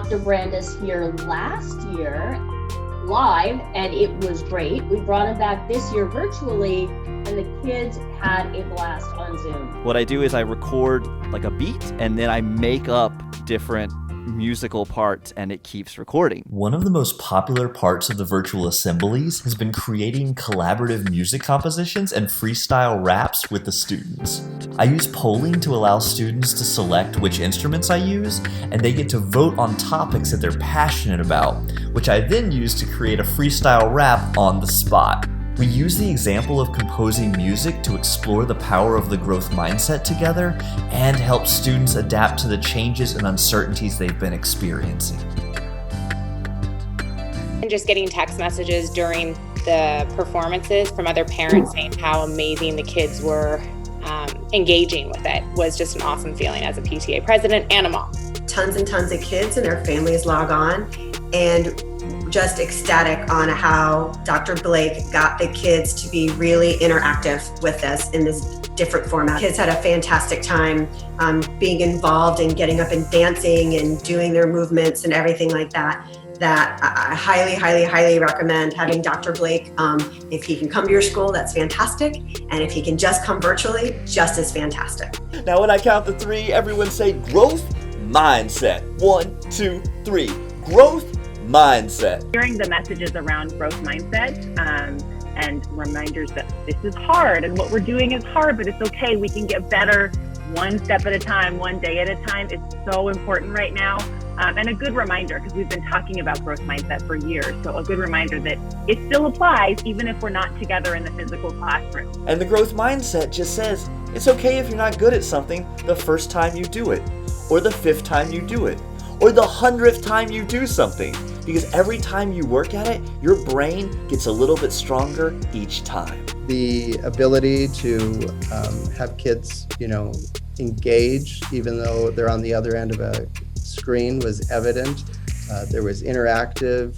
Dr. Brandis here last year live, and it was great. We brought him back this year virtually, and the kids had a blast on Zoom. What I do is I record like a beat, and then I make up different musical parts, and it keeps recording. One of the most popular parts of the virtual assemblies has been creating collaborative music compositions and freestyle raps with the students. I use polling to allow students to select which instruments I use, and they get to vote on topics that they're passionate about, which I then use to create a freestyle rap on the spot. We use the example of composing music to explore the power of the growth mindset together and help students adapt to the changes and uncertainties they've been experiencing. And just getting text messages during the performances from other parents saying how amazing the kids were engaging with it was just an awesome feeling as a PTA president and a mom. Tons and tons of kids and their families log on, and just ecstatic on how Dr. Blake got the kids to be really interactive with us in this different format. Kids had a fantastic time being involved and getting up and dancing and doing their movements and everything like that. That I highly, highly, highly recommend having Dr. Blake. If he can come to your school, that's fantastic. And if he can just come virtually, just as fantastic. Now when I count to 3, everyone say growth mindset. 1, 2, 3. Growth mindset. Hearing the messages around growth mindset and reminders that this is hard and what we're doing is hard, but it's okay. We can get better one step at a time, one day at a time. It's so important right now. And a good reminder, because we've been talking about growth mindset for years. So a good reminder that it still applies even if we're not together in the physical classroom. And the growth mindset just says, it's okay if you're not good at something the first time you do it, or the 5th time you do it, or the 100th time you do something. Because every time you work at it, your brain gets a little bit stronger each time. The ability to have kids, engage, even though they're on the other end of a screen, was evident. There was interactive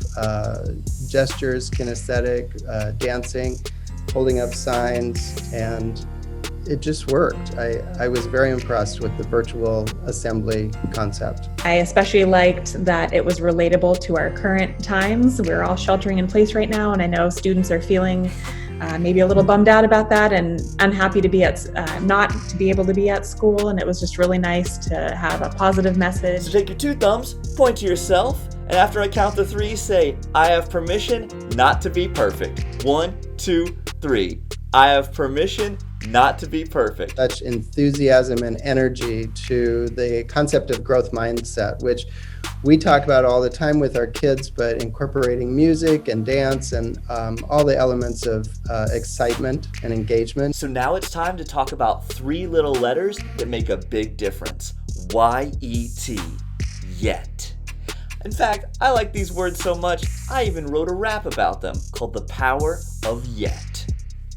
gestures, kinesthetic, dancing, holding up signs, and it just worked. I was very impressed with the virtual assembly concept. I especially liked that it was relatable to our current times. We're all sheltering in place right now, and I know students are feeling maybe a little bummed out about that and unhappy to be not to be able to be at school, and it was just really nice to have a positive message. So take your 2 thumbs, point to yourself, and after I count to 3, say, I have permission not to be perfect. 1, 2, 3. I have permission not to be perfect. Such enthusiasm and energy to the concept of growth mindset, which we talk about all the time with our kids, but incorporating music and dance and all the elements of excitement and engagement. So now it's time to talk about 3 little letters that make a big difference. Y-E-T. Yet. In fact, I like these words so much, I even wrote a rap about them called The Power of Yet.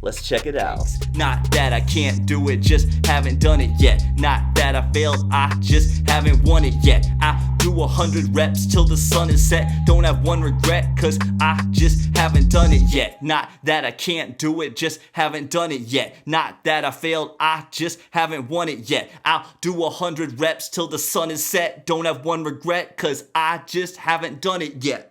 Let's check it out. Not that I can't do it, just haven't done it yet. Not that I failed, I just haven't won it yet. I do 100 reps till the sun is set. Don't have one regret, cause I just haven't done it yet. Not that I can't do it, just haven't done it yet. Not that I failed, I just haven't won it yet. I'll do 100 reps till the sun is set. Don't have one regret, cause I just haven't done it yet.